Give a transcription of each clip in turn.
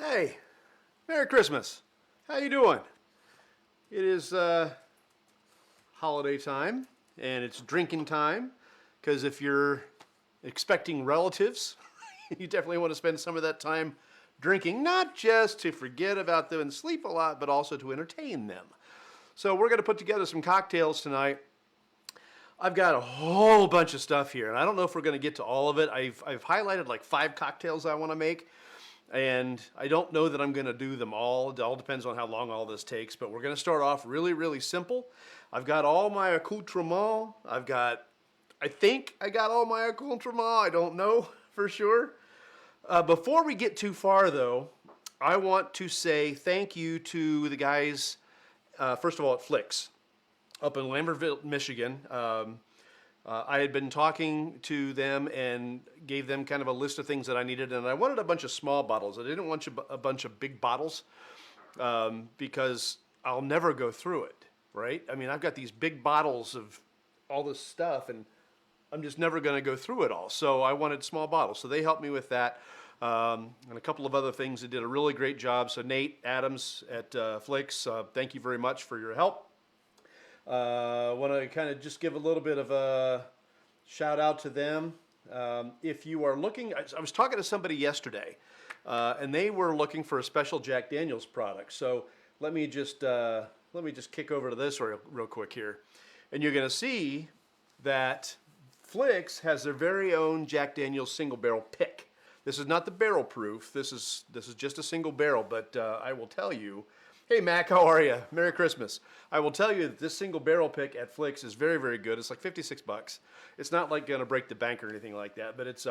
Hey, Merry Christmas. How you doing? It is holiday time and it's drinking time because if you're expecting relatives, you definitely want to spend some of that time drinking, not just to forget about them and sleep a lot, but also to entertain them. So we're going to put together some cocktails tonight. I've got a whole bunch of stuff here, and I don't know if we're going to get to all of it. I've highlighted like 5 cocktails I want to make. And I don't know that I'm going to do them all. It all depends on how long all this takes. But we're going to start off really, really simple. I've got all my accoutrements. I think I got all my accoutrements. I don't know for sure. Before we get too far, though, I want to say thank you to the guys, first of all, at Flicks up in Lambertville, Michigan. I had been talking to them and gave them kind of a list of things that I needed, and I wanted a bunch of small bottles. I didn't want a bunch of big bottles because I'll never go through it, right? I mean, I've got these big bottles of all this stuff, and I'm just never going to go through it all. So I wanted small bottles. So they helped me with that, and a couple of other things. They did a really great job. So Nate Adams at Flicks, thank you very much for your help. I want to kind of just give a little bit of a shout out to them. If you are looking, I was talking to somebody yesterday, and they were looking for a special Jack Daniel's product. So let me just kick over to this real quick here, and you're going to see that Flicks has their very own Jack Daniel's single barrel pick. This is not the barrel proof. This is just a single barrel, but I will tell you. Hey Mac, how are you? Merry Christmas. I will tell you that this single barrel pick at Flicks is very, very good. It's like $56. It's not like going to break the bank or anything like that, but it's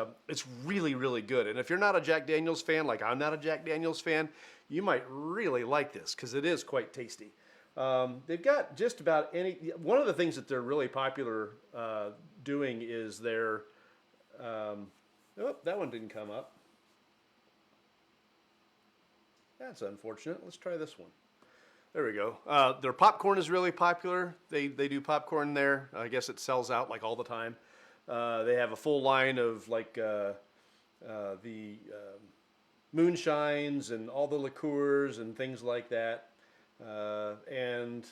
really, really good. And if you're not a Jack Daniel's fan, like I'm not a Jack Daniel's fan, you might really like this because it is quite tasty. They've got just about any. One of the things that they're really popular doing is their. Oh, that one didn't come up. That's unfortunate. Let's try this one. There we go. Their popcorn is really popular. They do popcorn there. I guess it sells out like all the time. They have a full line of like the moonshines and all the liqueurs and things like that. And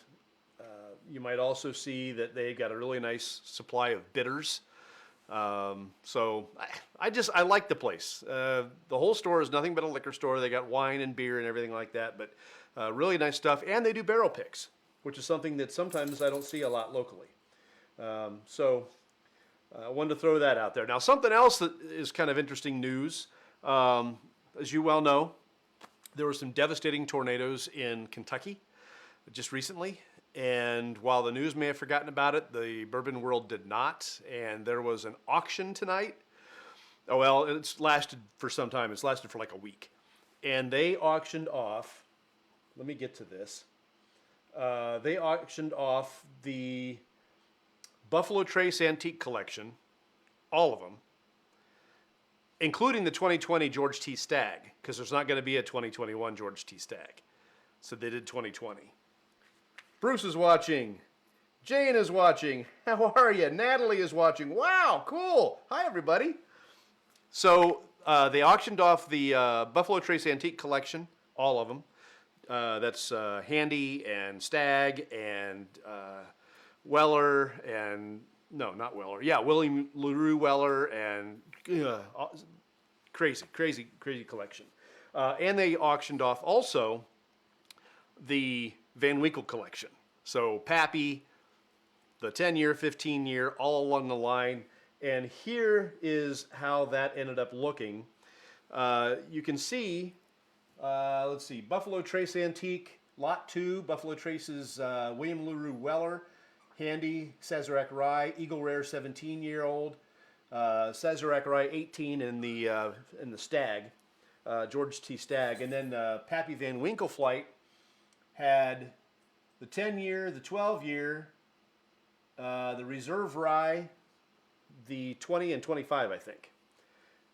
you might also see that they've got a really nice supply of bitters. So I like the place. The whole store is nothing but a liquor store. They got wine and beer and everything like that, but really nice stuff. And they do barrel picks, which is something that sometimes I don't see a lot locally. So I wanted to throw that out there. Now, something else that is kind of interesting news. As you well know, there were some devastating tornadoes in Kentucky just recently. And while the news may have forgotten about it, the bourbon world did not. And there was an auction tonight. Oh, well, it's lasted for some time. It's lasted for like a week. And they auctioned off, let me get to this. They auctioned off the Buffalo Trace Antique Collection, all of them, including the 2020 George T. Stagg, because there's not going to be a 2021 George T. Stagg. So they did 2020. Bruce is watching. Jane is watching. How are you? Natalie is watching. Wow, cool. Hi, everybody. So they auctioned off the Buffalo Trace Antique Collection, all of them. That's Handy and Stagg and Weller and, no, not Weller. Yeah, William LaRue Weller and crazy collection. And they auctioned off also the Van Winkle collection. So Pappy, the 10-year, 15-year, all along the line. And here is how that ended up looking. You can see, let's see, Buffalo Trace Antique, Lot 2, Buffalo Trace's William LaRue Weller, Handy, Sazerac Rye, Eagle Rare 17-year-old, Sazerac Rye 18 in the Stagg, George T. Stagg. And then Pappy Van Winkle Flight had the 10-year, the 12-year, the Reserve Rye, the 20 and 25, I think.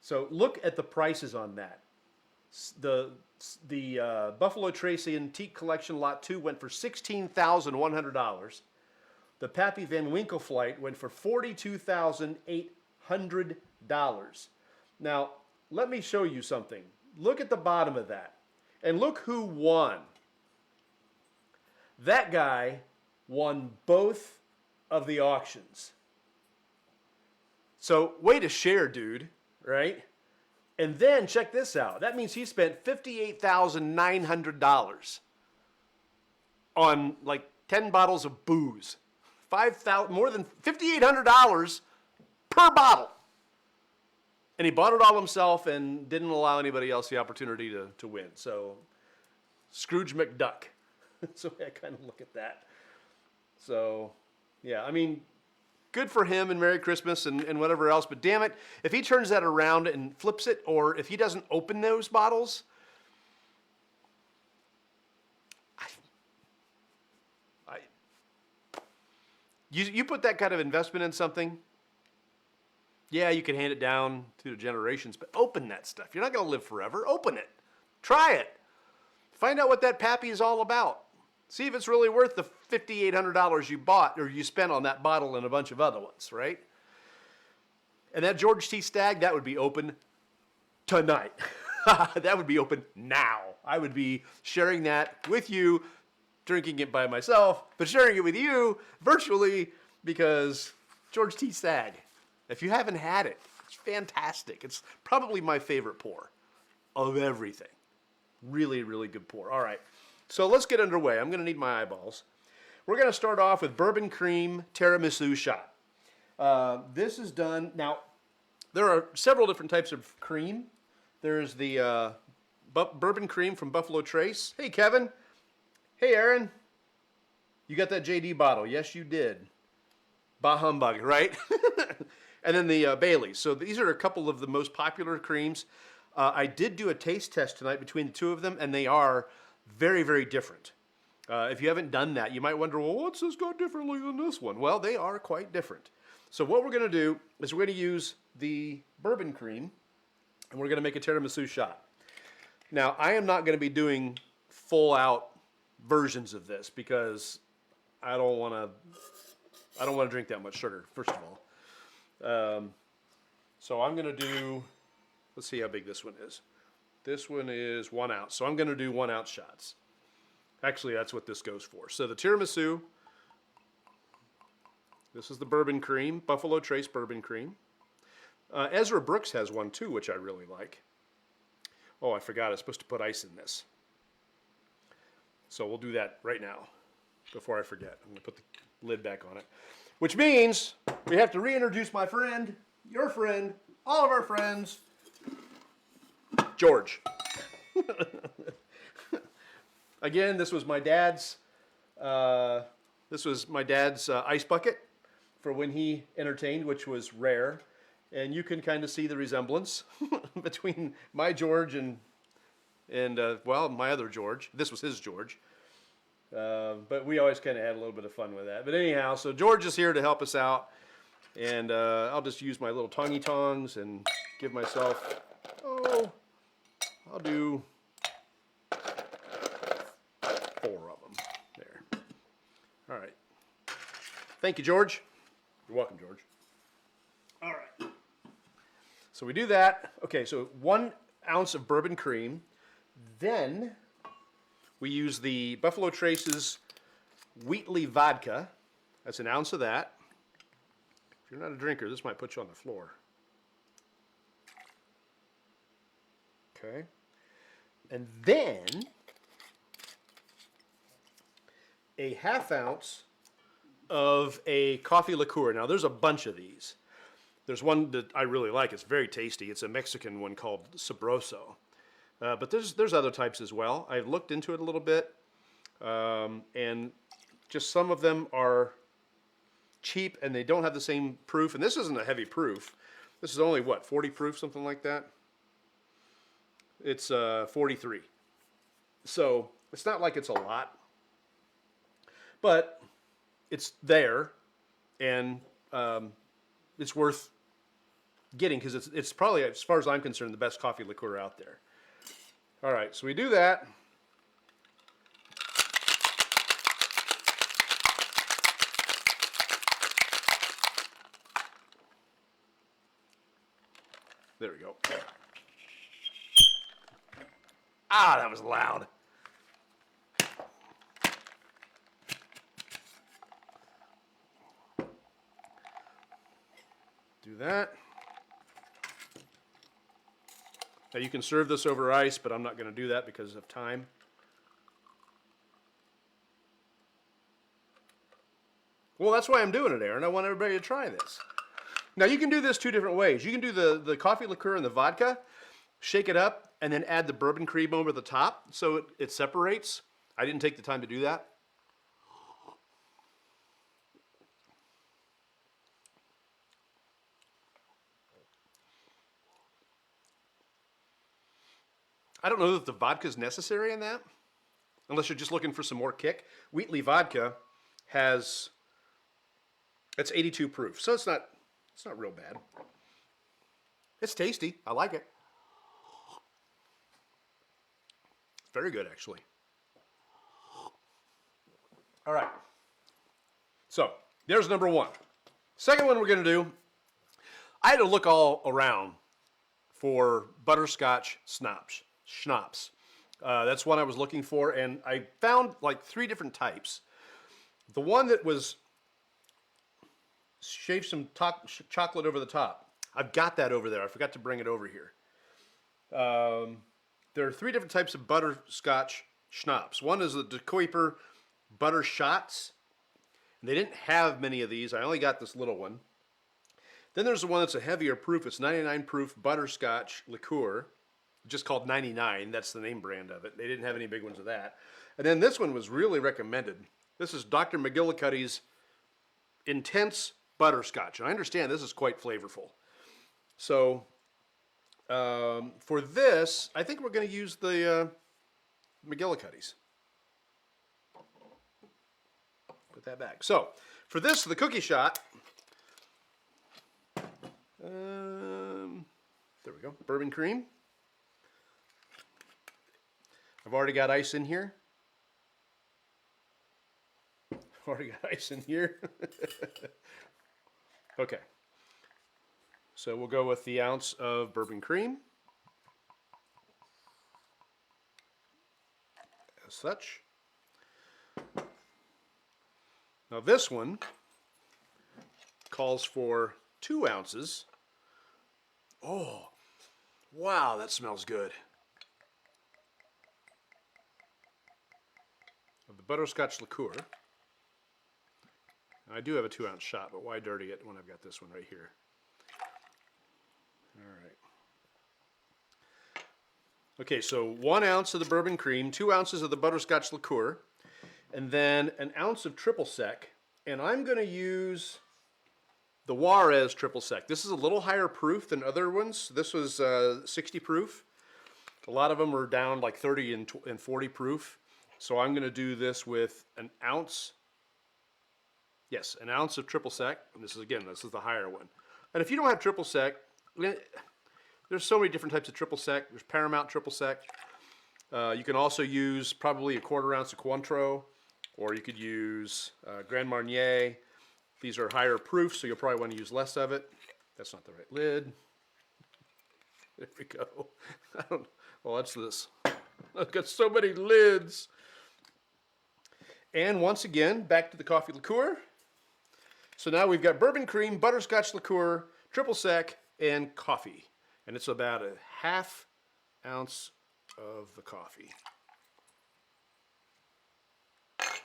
So look at the prices on that. The Buffalo Trace Antique Collection Lot 2 went for $16,100. The Pappy Van Winkle Flight went for $42,800. Now, let me show you something. Look at the bottom of that. And look who won. That guy won both of the auctions. So way to share, dude, right? And then check this out. That means he spent $58,900 on like 10 bottles of booze. More than $5,800 per bottle. And he bought it all himself and didn't allow anybody else the opportunity to win. So Scrooge McDuck. So I kind of look at that. So, yeah, I mean, good for him and Merry Christmas and whatever else. But damn it, if he turns that around and flips it, or if he doesn't open those bottles, you put that kind of investment in something, yeah, you can hand it down to the generations, but open that stuff. You're not going to live forever. Open it. Try it. Find out what that pappy is all about. See if it's really worth the $5,800 you bought or you spent on that bottle and a bunch of other ones, right? And that George T. Stagg, that would be open tonight. That would be open now. I would be sharing that with you, drinking it by myself, but sharing it with you virtually because George T. Stagg, if you haven't had it, it's fantastic. It's probably my favorite pour of everything. Really, really good pour. All right. So let's get underway. I'm going to need my eyeballs. We're going to start off with bourbon cream tiramisu shot. This is done. Now, there are several different types of cream. There's the bourbon cream from Buffalo Trace. Hey, Kevin. Hey, Aaron. You got that JD bottle. Yes, you did. Bah humbug, right? And then the Baileys. So these are a couple of the most popular creams. I did do a taste test tonight between the two of them, and they are very, very different. If you haven't done that, you might wonder, well, what's this got differently than this one? Well, they are quite different. So what we're going to do is we're going to use the bourbon cream, and we're going to make a tiramisu shot. Now, I am not going to be doing full-out versions of this because I don't want to drink that much sugar, first of all. So I'm going to do, let's see how big this one is. This one is 1 ounce, so I'm going to do 1 ounce shots. Actually, that's what this goes for. So the tiramisu, this is the bourbon cream, Buffalo Trace bourbon cream. Ezra Brooks has one too, which I really like. Oh, I forgot, I was supposed to put ice in this. So we'll do that right now, before I forget. I'm going to put the lid back on it. Which means we have to reintroduce my friend, your friend, all of our friends, George. Again, this was my dad's ice bucket for when he entertained, which was rare. And you can kind of see the resemblance between my George and my other George. This was his George. But we always kind of had a little bit of fun with that. But anyhow, so George is here to help us out. And I'll just use my little tongy tongs and give myself, I'll do 4 of them. There. All right. Thank you, George. You're welcome, George. All right. So we do that. Okay, so 1 ounce of bourbon cream. Then we use the Buffalo Trace's Wheatley vodka. That's 1 ounce of that. If you're not a drinker, this might put you on the floor. Okay. And then a 1/2 ounce of a coffee liqueur. Now there's a bunch of these. There's one that I really like. It's very tasty. It's a Mexican one called Sabroso. But there's other types as well. I've looked into it a little bit. And just some of them are cheap and they don't have the same proof. And this isn't a heavy proof. This is only, what, 40 proof, something like that? It's 43. So it's not like it's a lot. But it's there, and it's worth getting because it's probably, as far as I'm concerned, the best coffee liqueur out there. All right, so we do that. There we go. Ah, that was loud. Do that. Now you can serve this over ice, but I'm not going to do that because of time. Well, that's why I'm doing it, Aaron. I want everybody to try this. Now you can do this 2 different ways. You can do the coffee liqueur and the vodka, shake it up, and then add the bourbon cream over the top so it separates. I didn't take the time to do that. I don't know that the vodka is necessary in that, unless you're just looking for some more kick. Wheatley vodka has, it's 82 proof, so it's not real bad. It's tasty. I like it. Very good, actually. All right. So there's number 1. Second one we're going to do, I had to look all around for butterscotch schnapps. That's one I was looking for, and I found like 3 different types. The one that was shaved some chocolate over the top. I've got that over there. I forgot to bring it over here. There are 3 different types of butterscotch schnapps. One is the De Kuyper butter shots. They didn't have many of these. I only got this little one. Then there's the one that's a heavier proof. It's 99 proof butterscotch liqueur, just called 99. That's the name brand of it. They didn't have any big ones of that. And then this one was really recommended. This is Dr. McGillicuddy's Intense Butterscotch. And I understand this is quite flavorful. So for this, I think we're going to use the McGillicuddy's. Put that back. So for this, the cookie shot, there we go, bourbon cream. I've already got ice in here. Okay. So we'll go with the ounce of bourbon cream. As such. Now this one calls for 2 ounces. Oh, wow, that smells good. Of the butterscotch liqueur. I do have a 2-ounce shot, but why dirty it when I've got this one right here? All right. Okay, so 1 ounce of the bourbon cream, 2 ounces of the butterscotch liqueur, and then an ounce of triple sec. And I'm going to use the Juarez triple sec. This is a little higher proof than other ones. This was 60 proof. A lot of them are down like 30 and 40 proof. So I'm going to do this with an ounce. Yes, an ounce of triple sec. And this is the higher one. And if you don't have triple sec, there's so many different types of triple sec. There's Paramount triple sec. You can also use probably a 1/4 ounce of Cointreau, or you could use Grand Marnier. These are higher proof, so you'll probably want to use less of it. That's not the right lid. There we go. Well, that's this. I've got so many lids. And once again, back to the coffee liqueur. So now we've got bourbon cream, butterscotch liqueur, triple sec, and coffee. And it's about a 1/2 ounce of the coffee.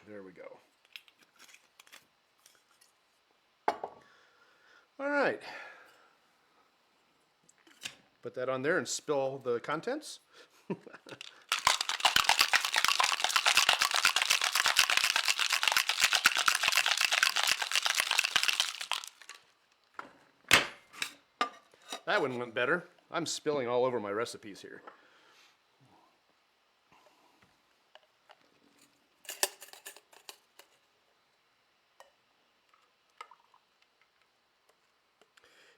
There we go. All right. Put that on there and spill the contents. That one went better. I'm spilling all over my recipes here.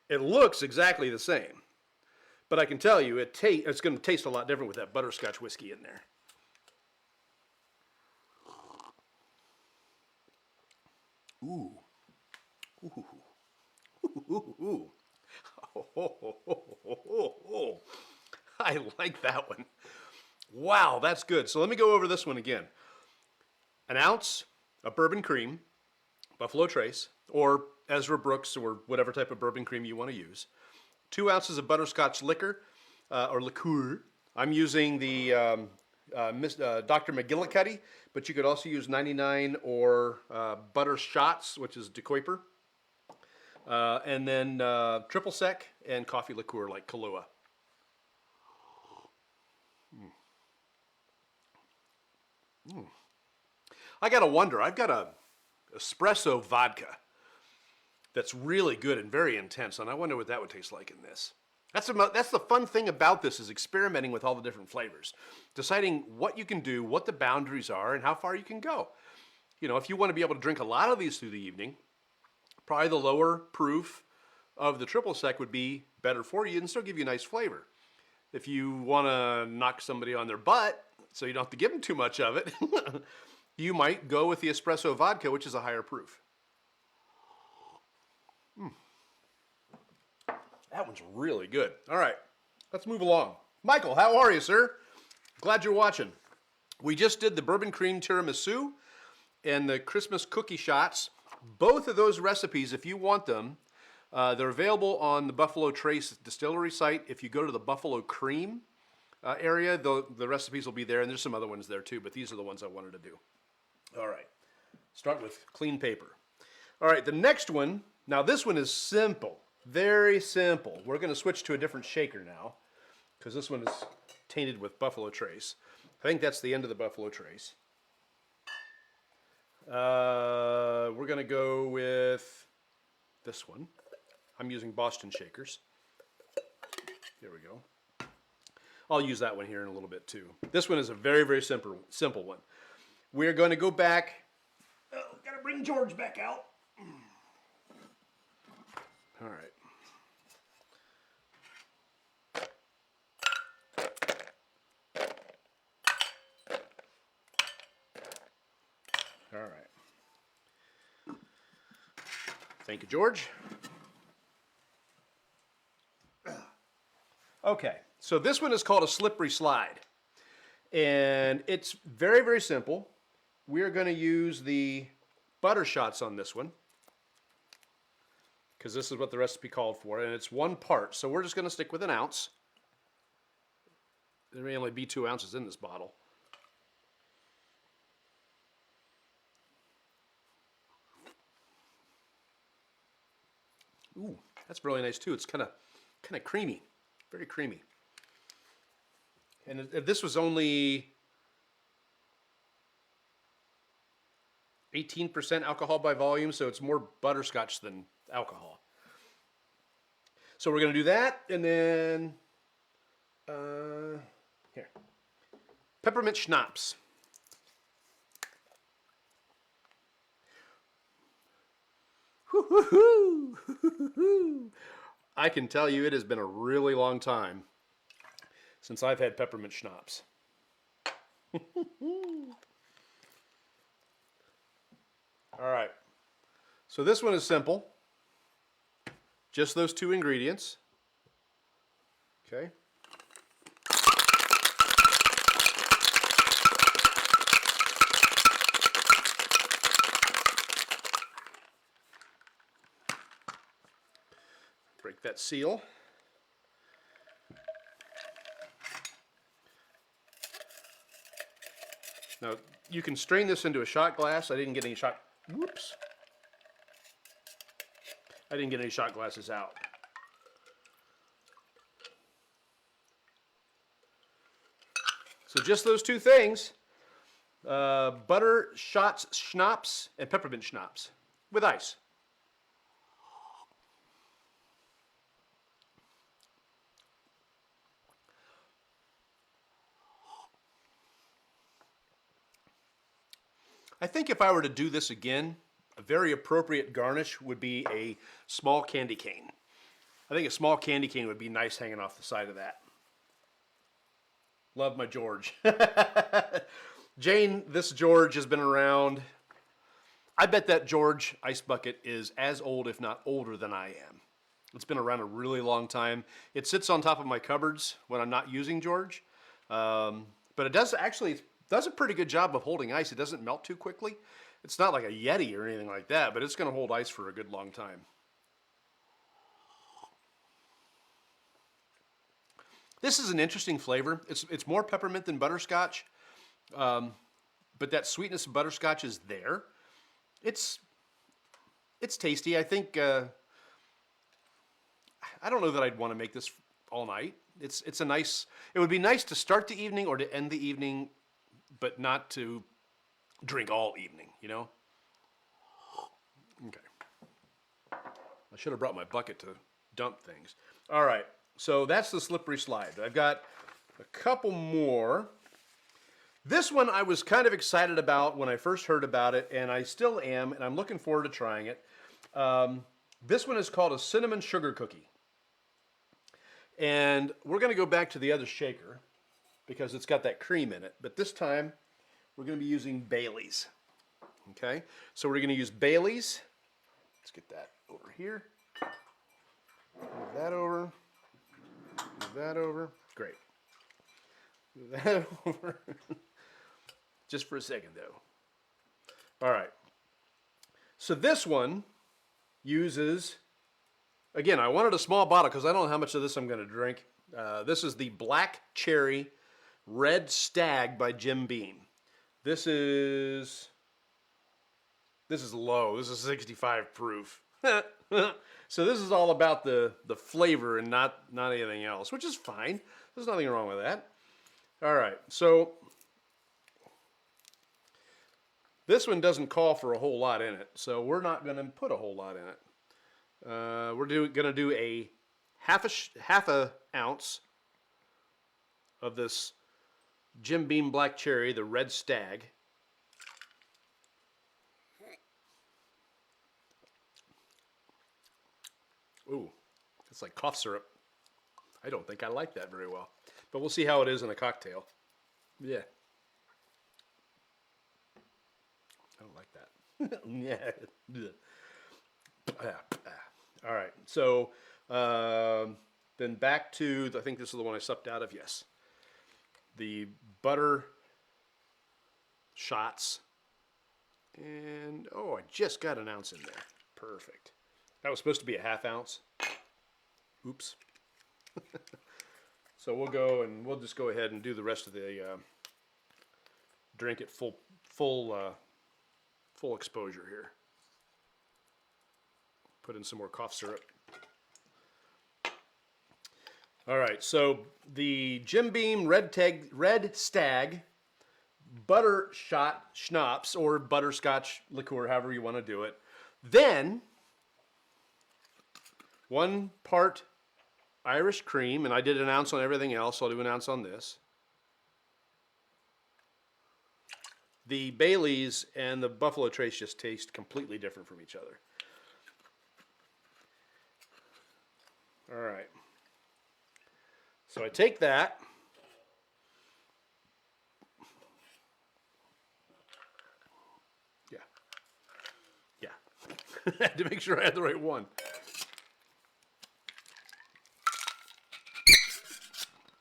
It looks exactly the same, but I can tell you it's going to taste a lot different with that butterscotch whiskey in there. Ooh. Ooh. Ooh. Ooh. Oh, I like that one. Wow, that's good. So let me go over this one again. An ounce of bourbon cream, Buffalo Trace, or Ezra Brooks, or whatever type of bourbon cream you want to use. 2 ounces of butterscotch liquor, or liqueur. I'm using the Dr. McGillicuddy, but you could also use 99 or butter shots, which is De Kuiper. And then triple sec and coffee liqueur like Kahlua. I gotta wonder, I've got a espresso vodka that's really good and very intense, and I wonder what that would taste like in this. That's the fun thing about this, is experimenting with all the different flavors. Deciding what you can do, what the boundaries are, and how far you can go. You know, if you want to be able to drink a lot of these through the evening, probably the lower proof of the triple sec would be better for you and still give you a nice flavor. If you want to knock somebody on their butt, so you don't have to give them too much of it, you might go with the espresso vodka, which is a higher proof. That one's really good. All right, let's move along. Michael, how are you, sir? Glad you're watching. We just did the bourbon cream tiramisu and the Christmas cookie shots. Both of those recipes, if you want them, they're available on the Buffalo Trace distillery site. If you go to the Buffalo Cream area, the recipes will be there, and there's some other ones there too, but these are the ones I wanted to do. All right, start with clean paper. All right, the next one, now this one is simple, very simple. We're going to switch to a different shaker now, because this one is tainted with Buffalo Trace. I think that's the end of the Buffalo Trace. We're going to go with this one. I'm using Boston shakers. There we go. I'll use that one here in a little bit too. This one is a very, very simple one. We're going to go back. Oh, gotta bring George back out. All right. All right. Thank you, George. Okay, so this one is called a slippery slide. And it's very, very simple. We're going to use the butter shots on this one, because this is what the recipe called for, and it's 1 part. So we're just going to stick with 1 ounce. There may only be 2 ounces in this bottle. Ooh, that's really nice too. It's kind of creamy, very creamy. And this was only 18% alcohol by volume, so it's more butterscotch than alcohol. So we're going to do that, and then here, peppermint schnapps. I can tell you it has been a really long time since I've had peppermint schnapps. All right, so this one is simple. Just those 2 ingredients. Okay. Break that seal. Now, you can strain this into a shot glass. I didn't get any shot... Whoops. I didn't get any shot glasses out. So just those 2 things. Butter shots schnapps and peppermint schnapps with ice. I think if I were to do this again, a very appropriate garnish would be a small candy cane. I think a small candy cane would be nice hanging off the side of that. Love my George. Jane, this George has been around. I bet that George ice bucket is as old, if not older, than I am. It's been around a really long time. It sits on top of my cupboards when I'm not using George. But But it does actually, it does a pretty good job of holding ice. It doesn't melt too quickly. It's not like a Yeti or anything like that, but it's going to hold ice for a good long time. This is an interesting flavor. It's more peppermint than butterscotch, but that sweetness of butterscotch is there. It's tasty. I think I don't know that I'd want to make this all night. It's a nice. It would be nice to start the evening or to end the evening, but not to drink all evening. You know. Okay. I should have brought my bucket to dump things. All right. So that's the slippery slide. I've got a couple more. This one I was kind of excited about when I first heard about it, and I still am, and I'm looking forward to trying it. This one is called a cinnamon sugar cookie. And we're going to go back to the other shaker because it's got that cream in it. But this time, we're going to be using Bailey's. Okay? So we're going to use Bailey's. Let's get that over here. Move that over. Move that over. Great. Move that over. Just for a second, though. All right. So this one uses, again, I wanted a small bottle because I don't know how much of this I'm going to drink. This is the Black Cherry Red Stag by Jim Beam. This is low. This is 65 proof. So this is all about the flavor and not anything else, which is fine. There's nothing wrong with that. All right, so this one doesn't call for a whole lot in it, so we're not going to put a whole lot in it. We're going to do a half a ounce of this Jim Beam Black Cherry, the Red Stag. Ooh, it's like cough syrup. I don't think I like that very well, but we'll see how it is in a cocktail. Yeah. I don't like that. Yeah. All right. So then back to, I think this is the one I supped out of. Yes. The butter shots. And, oh, I just got an ounce in there. Perfect. That was supposed to be a half ounce. Oops. So we'll just go ahead and do the rest of the drink at full exposure here. Put in some more cough syrup. All right, so the Jim Beam Red Stag butter shot schnapps or butterscotch liqueur, however you want to do it. Then 1 part Irish cream, and I did an ounce on everything else, so I'll do an ounce on this. The Baileys and the Buffalo Trace just taste completely different from each other. All right. So I take that. Yeah. Yeah. I had to make sure I had the right one.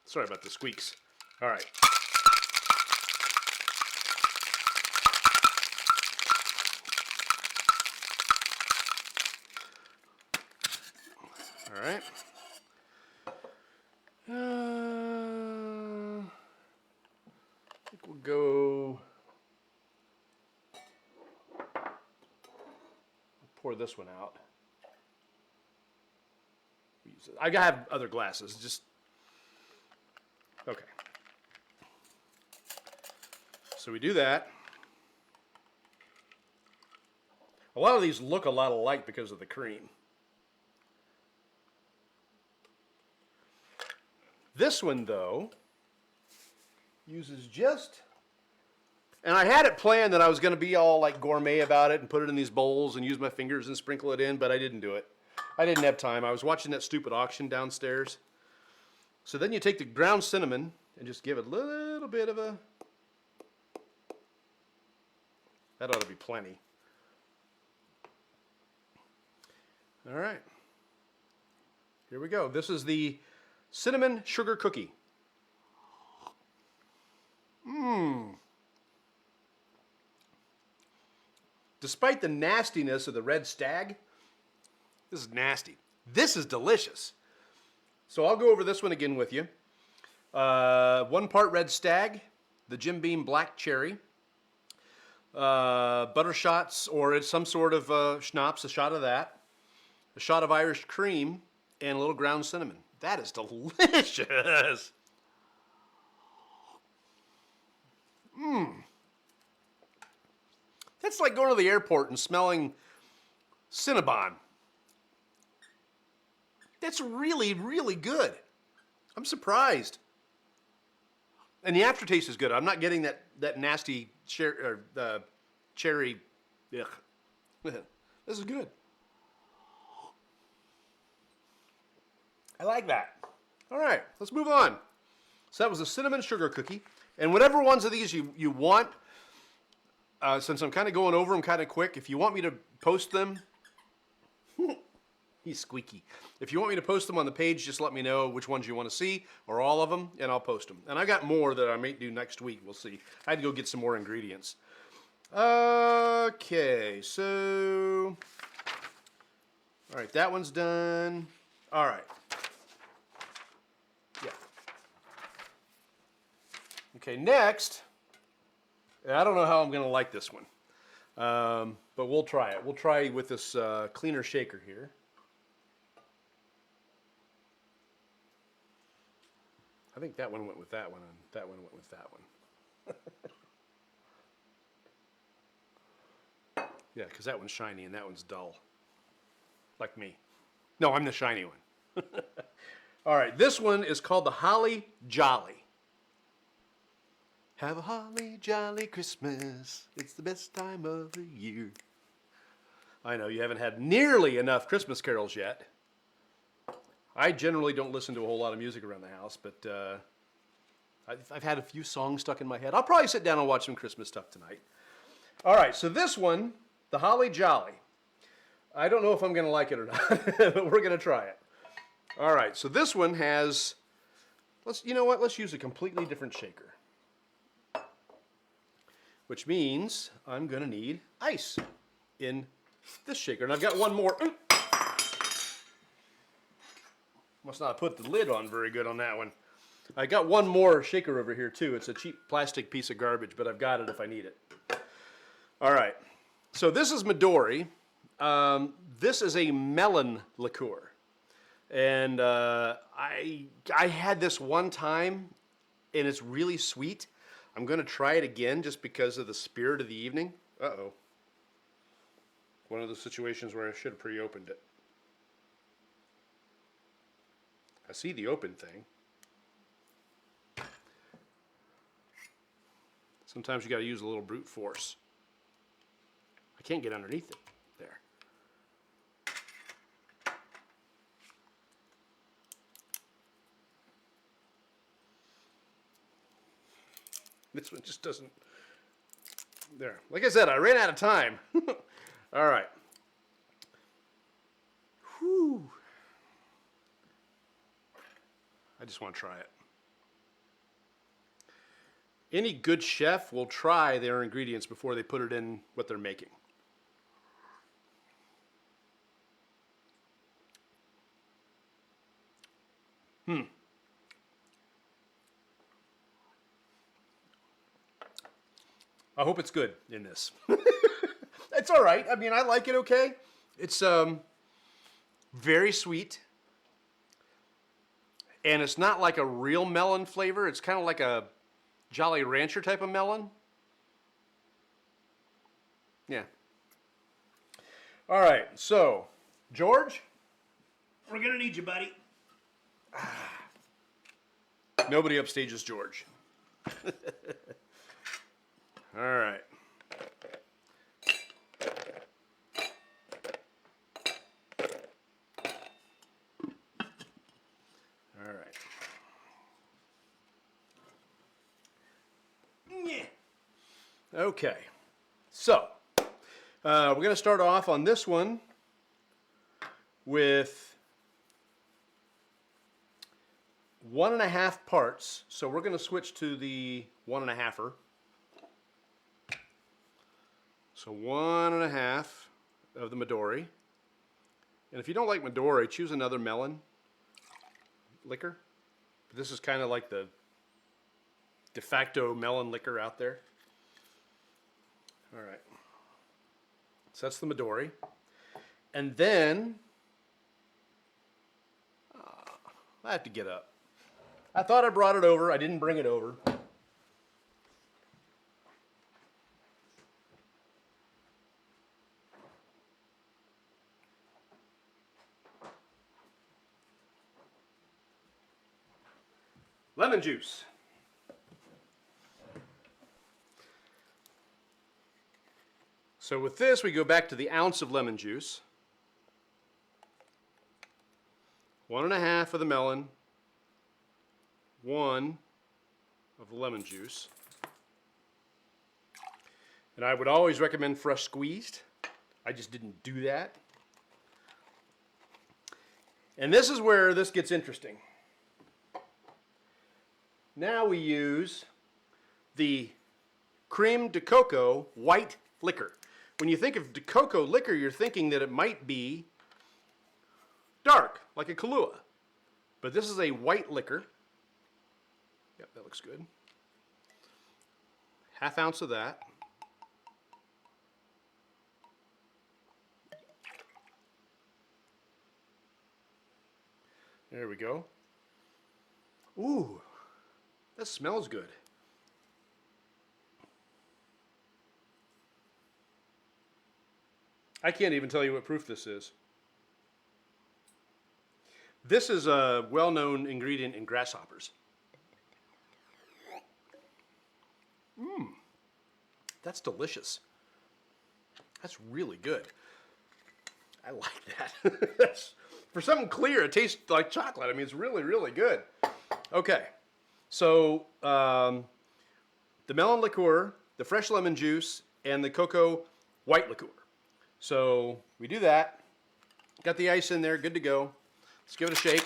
Sorry about the squeaks. All right. All right. I think we'll go. Pour this one out. I have other glasses. Just okay. So we do that. A lot of these look a lot alike because of the cream. This one, though, uses just, and I had it planned that I was going to be all like gourmet about it and put it in these bowls and use my fingers and sprinkle it in, but I didn't do it. I didn't have time. I was watching that stupid auction downstairs. So then you take the ground cinnamon and just give it a little bit of a, that ought to be plenty. All right. Here we go. This is the cinnamon sugar cookie. Despite the nastiness of the red stag, this is nasty. This is delicious. So I'll go over this one again with you. 1 part red stag, the Jim Beam black cherry, butter shots, or it's some sort of schnapps, a shot of that, a shot of Irish cream, and a little ground cinnamon. That is delicious. That's like going to the airport and smelling Cinnabon. That's really, really good. I'm surprised. And the aftertaste is good. I'm not getting that nasty cherry. Ugh. This is good. I like that. All right, let's move on. So that was a cinnamon sugar cookie. And whatever ones of these you want, since I'm kind of going over them kind of quick, if you want me to post them, he's squeaky. If you want me to post them on the page, just let me know which ones you want to see, or all of them, and I'll post them. And I got more that I may do next week. We'll see. I had to go get some more ingredients. Okay, so... All right, that one's done. All right. Yeah. Okay, next... I don't know how I'm going to like this one, but we'll try it. We'll try with this cleaner shaker here. I think that one went with that one, and that one went with that one. Yeah, because that one's shiny and that one's dull, like me. No, I'm the shiny one. All right, this one is called the Holly Jolly. Have a holly jolly Christmas. It's the best time of the year. I know you haven't had nearly enough Christmas carols yet. I generally don't listen to a whole lot of music around the house, but I've had a few songs stuck in my head. I'll probably sit down and watch some Christmas stuff tonight. All right, so this one, the Holly Jolly. I don't know if I'm going to like it or not, but we're going to try it. All right, so this one has, you know what? Let's use a completely different shaker. Which means I'm going to need ice in this shaker. And I've got one more. Must not have put the lid on very good on that one. I got one more shaker over here too. It's a cheap plastic piece of garbage, but I've got it if I need it. All right. So this is Midori. This is a melon liqueur. And I had this one time, and it's really sweet. I'm going to try it again just because of the spirit of the evening. Uh-oh. One of those situations where I should have pre-opened it. I see the open thing. Sometimes you got to use a little brute force. I can't get underneath it. There. This one just doesn't. There. Like I said, I ran out of time. All right. Whew. I just want to try it. Any good chef will try their ingredients before they put it in what they're making. I hope it's good in this. It's all right. I mean, I like it okay. It's very sweet. And it's not like a real melon flavor. It's kind of like a Jolly Rancher type of melon. Yeah. All right. So, George, we're going to need you, buddy. Nobody upstages George. All right. All right. Yeah. Okay. So, we're going to start off on this one with 1.5 parts. So we're going to switch to the 1.5er. So 1.5 of the Midori. And if you don't like Midori, choose another melon liquor. This is kind of like the de facto melon liquor out there. All right. So that's the Midori. And then, I have to get up. I thought I brought it over. I didn't bring it over. Lemon juice. So with this, we go back to the ounce of lemon juice. 1.5 of the melon. 1 of the lemon juice. And I would always recommend fresh squeezed. I just didn't do that. And this is where this gets interesting. Now we use the creme de coco white liquor. When you think of de coco liquor, you're thinking that it might be dark, like a Kahlua. But this is a white liquor. Yep, that looks good. 1/2 ounce of that. There we go. Ooh, that smells good. I can't even tell you what proof this is. This is a well-known ingredient in grasshoppers. That's delicious. That's really good. I like that. That's, for something clear, it tastes like chocolate. I mean, it's really, really good. Okay, so the melon liqueur, the fresh lemon juice, and the cocoa white liqueur. So we do that. Got the ice in there, good to go. Let's give it a shake.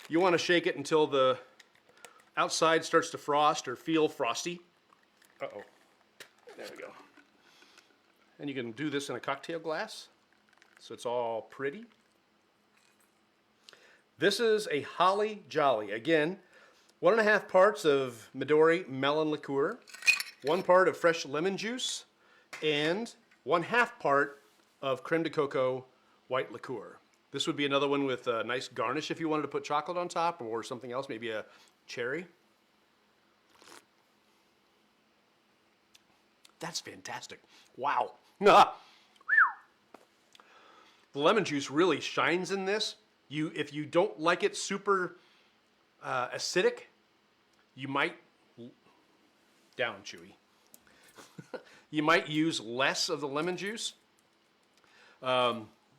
You want to shake it until the outside starts to frost or feel frosty. Uh-oh. There we go. And you can do this in a cocktail glass, so it's all pretty. This is a Holly Jolly. Again, 1.5 parts of Midori melon liqueur, 1 part of fresh lemon juice, and 1/2 part of creme de coco white liqueur. This would be another one with a nice garnish if you wanted to put chocolate on top or something else, maybe a cherry. That's fantastic. Wow. The lemon juice really shines in this. If you don't like it super acidic, you might, down Chewy, you might use less of the lemon juice.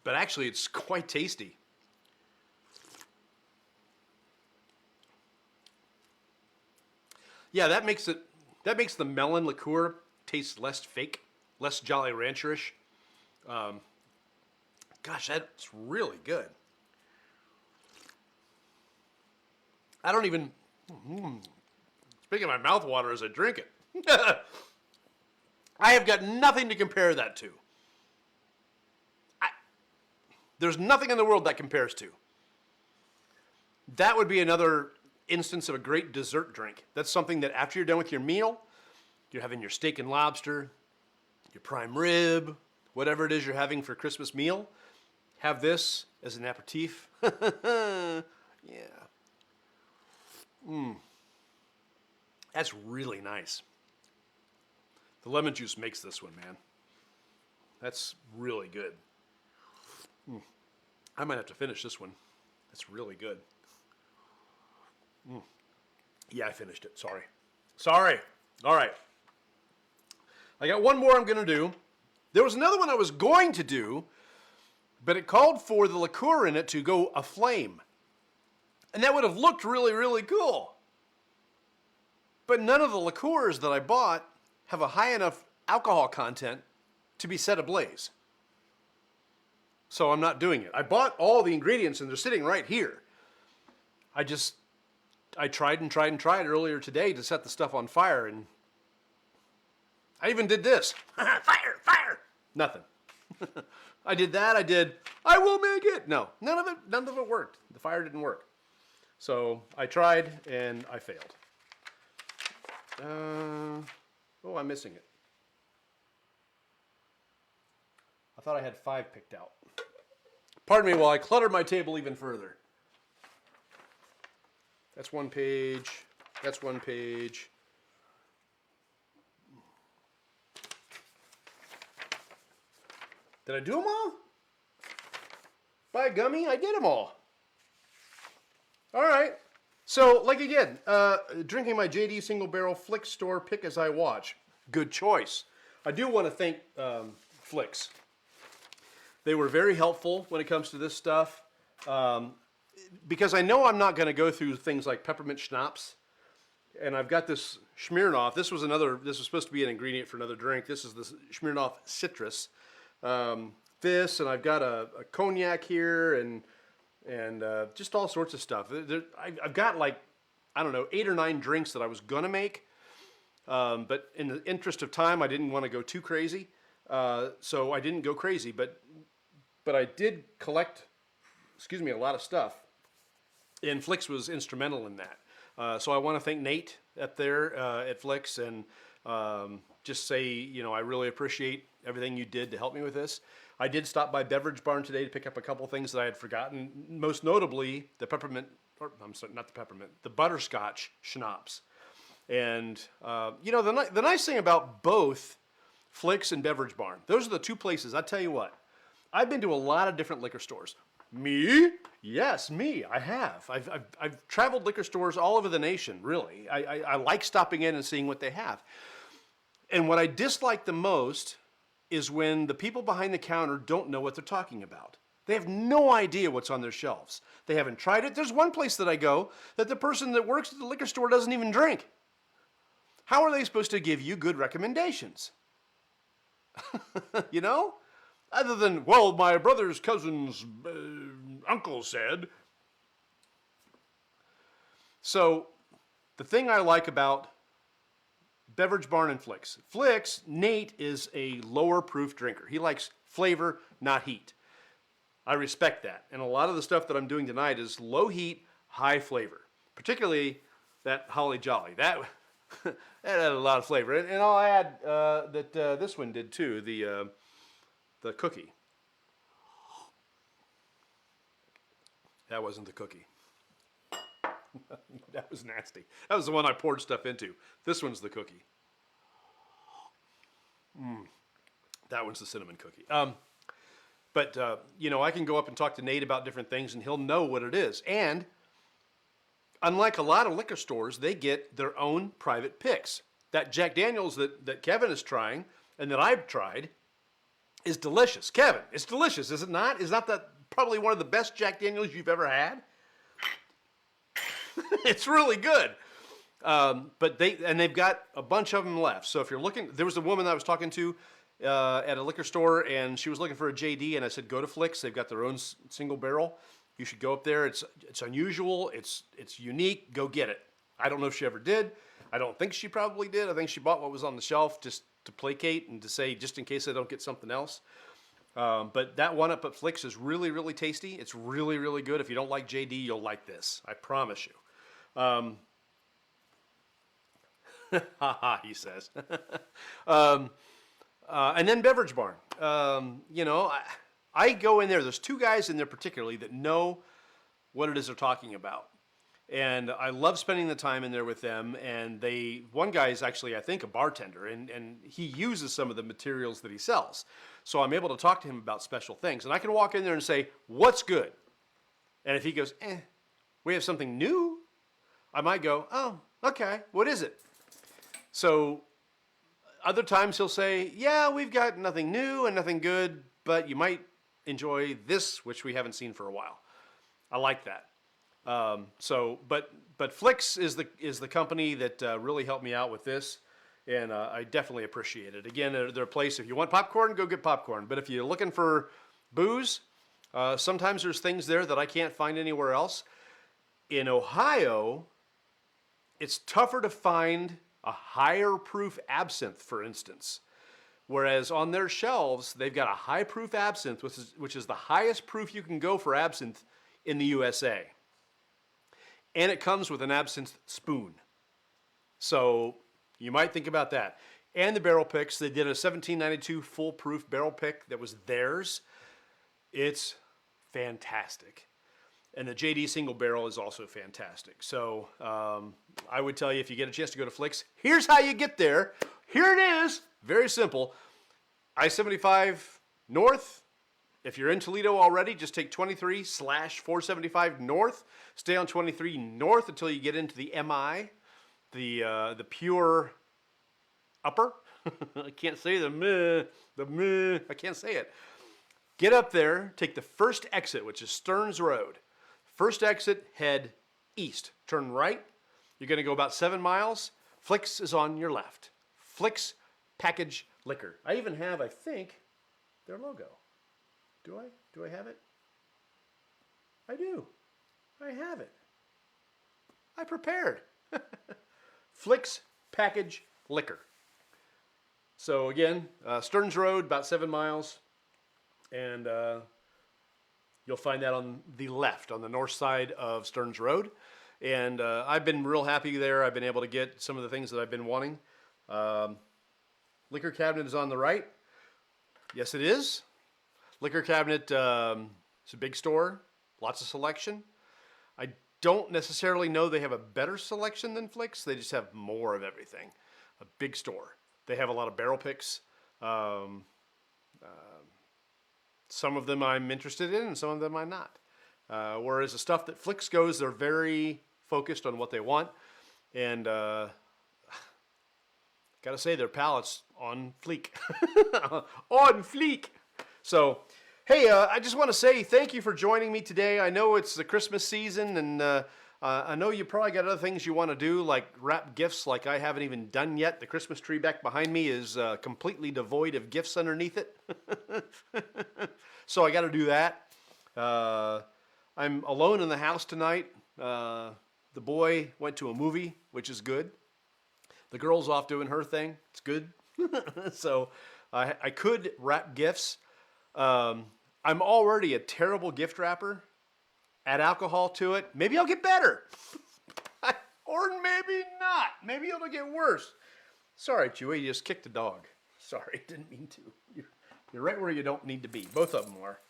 But actually, it's quite tasty. Yeah, that makes the melon liqueur taste less fake, less Jolly Rancherish. Gosh, that's really good. I don't even. Speaking of my mouth water as I drink it, I have got nothing to compare that to. There's nothing in the world that compares to. That would be another instance of a great dessert drink. That's something that after you're done with your meal, you're having your steak and lobster, your prime rib, whatever it is you're having for Christmas meal, have this as an aperitif. Yeah. That's really nice. The lemon juice makes this one, man. That's really good. I might have to finish this one. That's really good. Yeah, I finished it. Sorry. All right. I got one more I'm going to do. There was another one I was going to do, but it called for the liqueur in it to go aflame. And that would have looked really, really cool. But none of the liqueurs that I bought have a high enough alcohol content to be set ablaze. So I'm not doing it. I bought all the ingredients and they're sitting right here. I tried and tried and tried earlier today to set the stuff on fire, and I even did this. Fire, fire. Nothing. I did that. I will make it. No, none of it worked. The fire didn't work. So I tried and I failed. Oh, I'm missing it. I thought I had 5 picked out. Pardon me while I clutter my table even further. That's one page. That's one page. Did I do them all? By gummy, I did them all. All right. So, like again, drinking my JD Single Barrel Flick Store Pick As I Watch. Good choice. I do want to thank Flicks. They were very helpful when it comes to this stuff. Because I know I'm not going to go through things like peppermint schnapps. And I've got this Smirnoff. This was supposed to be an ingredient for another drink. This is the Smirnoff Citrus. And I've got a cognac here and just all sorts of stuff. I've got like, I don't know, 8 or 9 drinks that I was going to make. But in the interest of time, I didn't want to go too crazy. So I didn't go crazy. But I did collect, a lot of stuff. And Flicks was instrumental in that. So I want to thank Nate up there at Flicks and just say, I really appreciate everything you did to help me with this. I did stop by Beverage Barn today to pick up a couple things that I had forgotten, most notably the butterscotch schnapps. And, the nice thing about both Flicks and Beverage Barn, those are the 2 places, I tell you what, I've been to a lot of different liquor stores. Me? Yes, me. I have. I've traveled liquor stores all over the nation, really. I like stopping in and seeing what they have. And what I dislike the most is when the people behind the counter don't know what they're talking about. They have no idea what's on their shelves. They haven't tried it. There's one place that I go that the person that works at the liquor store doesn't even drink. How are they supposed to give you good recommendations? Other than, well, my brother's cousin's uncle said. So, the thing I like about Beverage Barn and Flicks, Nate is a lower proof drinker. He likes flavor, not heat. I respect that. And a lot of the stuff that I'm doing tonight is low heat, high flavor. Particularly that Holly Jolly. That had a lot of flavor. And I'll add that this one did too, the cookie. That wasn't the cookie. That was nasty. That was the one I poured stuff into. This one's the cookie. That one's the cinnamon cookie. But I can go up and talk to Nate about different things and he'll know what it is. And unlike a lot of liquor stores, they get their own private picks. That Jack Daniels that Kevin is trying and that I've tried is delicious. Kevin, it's delicious, is it not? Is not that probably one of the best Jack Daniels you've ever had? It's really good. But they've got a bunch of them left. So if you're looking, there was a woman that I was talking to at a liquor store, and she was looking for a JD, and I said, go to Flicks. They've got their own single barrel. You should go up there. It's unusual. It's unique. Go get it. I don't know if she ever did. I don't think she probably did. I think she bought what was on the shelf just to placate and to say, just in case I don't get something else. But that one up at Flicks is really, really tasty. It's really, really good. If you don't like JD, you'll like this. I promise you. He says. And then Beverage Barn. I go in there. There's 2 guys in there particularly that know what it is they're talking about. And I love spending the time in there with them. And one guy is actually, I think, a bartender. And he uses some of the materials that he sells. So I'm able to talk to him about special things. And I can walk in there and say, what's good? And if he goes, we have something new, I might go, oh, okay, what is it? So other times he'll say, yeah, we've got nothing new and nothing good, but you might enjoy this, which we haven't seen for a while. I like that. But Flix is the company that really helped me out with this, and I definitely appreciate it. Again, they're a place, if you want popcorn, go get popcorn. But if you're looking for booze, sometimes there's things there that I can't find anywhere else. In Ohio, it's tougher to find a higher proof absinthe, for instance. Whereas on their shelves, they've got a high proof absinthe, which is the highest proof you can go for absinthe in the USA. And it comes with an absinthe spoon. So you might think about that. And the barrel picks, they did a 1792 full proof barrel pick that was theirs. It's fantastic. And the JD single barrel is also fantastic. So I would tell you, if you get a chance to go to Flix, here's how you get there. Here it is. Very simple. I-75 north. If you're in Toledo already, just take 23/475 north. Stay on 23 north until you get into the MI, the pure upper. I can't say the meh. I can't say it. Get up there, take the first exit, which is Stearns Road. First exit, head east. Turn right. You're going to go about 7 miles. Flix is on your left. Flix Package Liquor. I even have, I think, their logo. Do I? Do I have it? I do. I have it. I prepared. Flix Package Liquor. So again, Stearns Road, about 7 miles. And you'll find that on the left, on the north side of Stearns Road. And I've been real happy there. I've been able to get some of the things that I've been wanting. Liquor cabinet is on the right. Yes, it is. Liquor cabinet, it's a big store, lots of selection. I don't necessarily know they have a better selection than Flix. They just have more of everything. A big store. They have a lot of barrel picks. Some of them I'm interested in, and some of them I'm not. Whereas the stuff that Flix goes, they're very focused on what they want. And gotta say, their palate's on fleek. On fleek. So, hey, I just want to say thank you for joining me today. I know it's the Christmas season, and I know you probably got other things you want to do, like wrap gifts like I haven't even done yet. The Christmas tree back behind me is completely devoid of gifts underneath it. So I got to do that. I'm alone in the house tonight. The boy went to a movie, which is good. The girl's off doing her thing. It's good. So I could wrap gifts. I'm already a terrible gift wrapper. Add alcohol to it. Maybe I'll get better. Or maybe not. Maybe it'll get worse. Sorry, Chewy, you just kicked a dog. Sorry, didn't mean to. You're right where you don't need to be. Both of them are.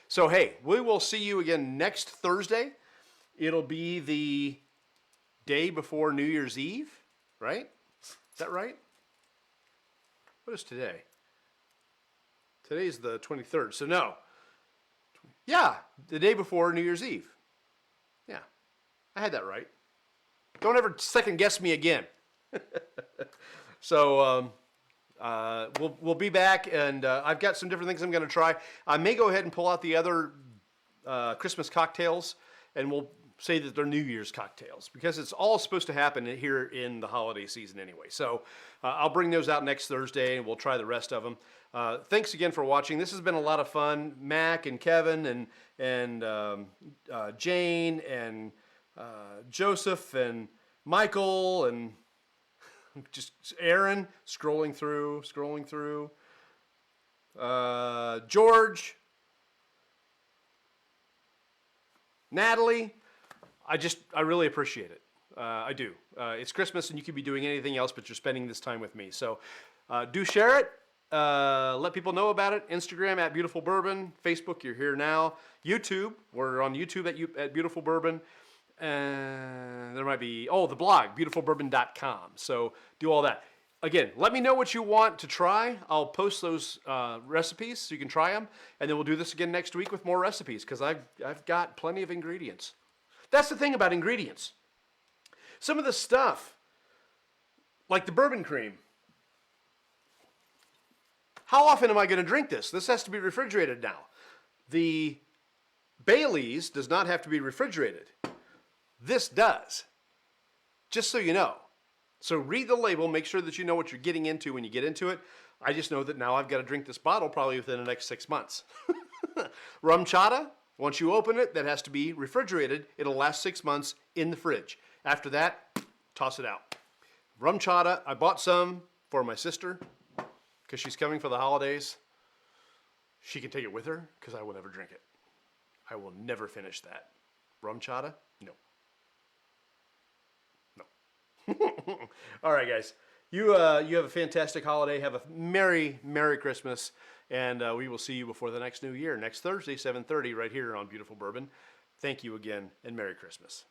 So, hey, we will see you again next Thursday. It'll be the day before New Year's Eve, right? Is that right? What is today? Today's the 23rd, so no. Yeah, the day before New Year's Eve. Yeah, I had that right. Don't ever second guess me again. So we'll be back, and I've got some different things I'm going to try. I may go ahead and pull out the other Christmas cocktails, and we'll say that they're New Year's cocktails, because it's all supposed to happen here in the holiday season anyway. So I'll bring those out next Thursday, and we'll try the rest of them. Thanks again for watching. This has been a lot of fun. Mac and Kevin and Jane and Joseph and Michael and just Aaron scrolling through. George, Natalie. I really appreciate it. I do. It's Christmas, and you could be doing anything else, but you're spending this time with me. So do share it. Let people know about it. Instagram at Beautiful Bourbon. Facebook, you're here now. YouTube, we're on YouTube at Beautiful Bourbon. And there might be, the blog, beautifulbourbon.com. So do all that. Again, let me know what you want to try. I'll post those recipes so you can try them. And then we'll do this again next week with more recipes, because I've got plenty of ingredients. That's the thing about ingredients. Some of the stuff, like the bourbon cream. How often am I going to drink this? This has to be refrigerated now. The Bailey's does not have to be refrigerated. This does. Just so you know. So read the label, make sure that you know what you're getting into when you get into it. I just know that now I've got to drink this bottle probably within the next 6 months. Rum chata, once you open it, that has to be refrigerated. It'll last 6 months in the fridge. After that, toss it out. Rum chata, I bought some for my sister because she's coming for the holidays. She can take it with her because I will never drink it. I will never finish that. Rum chata? No. All right, guys. You have a fantastic holiday. Have a Merry Christmas. And we will see you before the next new year, next Thursday, 7:30, right here on Beautiful Bourbon. Thank you again, and Merry Christmas.